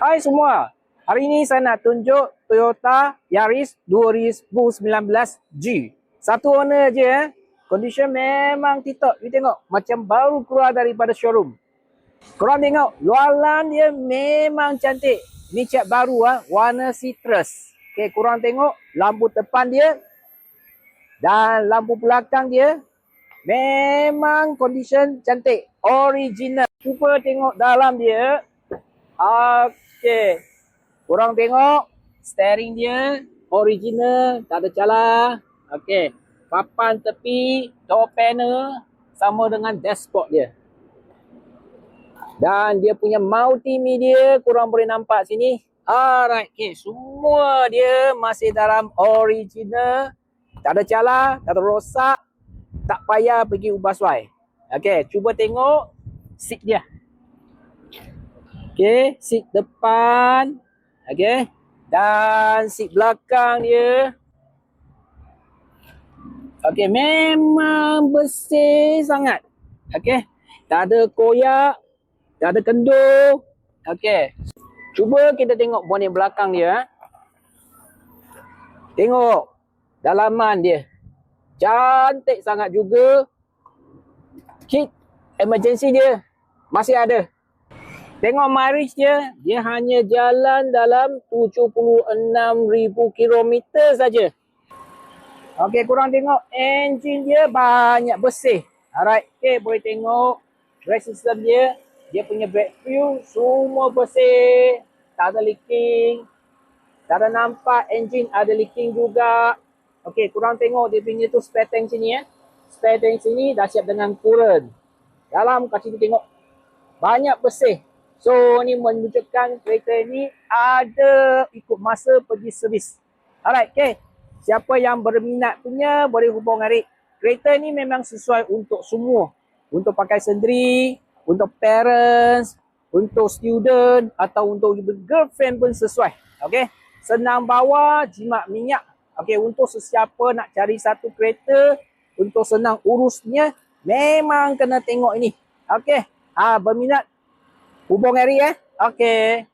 Hai semua, hari ini saya nak tunjuk Toyota Yaris 2019G. Satu owner je. Condition memang tip-top. You tengok, macam baru keluar daripada showroom. Korang tengok, luaran dia memang cantik. Ni cat baru warna citrus. Okay, korang tengok lampu depan dia dan lampu belakang dia memang condition cantik, original. Cuba tengok dalam dia. Okey. Korang tengok steering dia original, tak ada calar. Okey. Papan tepi, door panel sama dengan dashboard dia. Dan dia punya multimedia korang boleh nampak sini. Alright, okay. Semua dia masih dalam original. Tak ada calar, tak ada rosak. Tak payah pergi ubah suai. Okey, cuba tengok seat dia. Okey, seat depan. Okey. Dan seat belakang dia. Okey, memang bersih sangat. Okey. Tak ada koyak, tak ada kendur. Okey. Cuba kita tengok bonet belakang dia. Tengok dalaman dia. Cantik sangat juga. Kit emergency dia masih ada. Tengok mileage dia, dia hanya jalan dalam 76,000 kilometer saja. Okey, korang tengok enjin dia banyak bersih. Alright, okey, boleh tengok brake system dia. Dia punya brake fluid semua bersih. Tak ada leaking. Tak ada nampak enjin ada leaking juga. Okey, korang tengok dia punya tu spare tank sini . Spare tank sini dah siap dengan coolant. Dalam kat sini tengok banyak bersih. So, ni menunjukkan kereta ini ada ikut masa pergi servis. Alright, okay. Siapa yang berminat punya boleh hubung Arik. Kereta ni memang sesuai untuk semua. Untuk pakai sendiri, untuk parents, untuk student atau untuk girlfriend pun sesuai. Okay. Senang bawa, jimat minyak. Okay, untuk sesiapa nak cari satu kereta, untuk senang urusnya, memang kena tengok ini. Okay. Berminat hubung Arik . Okey.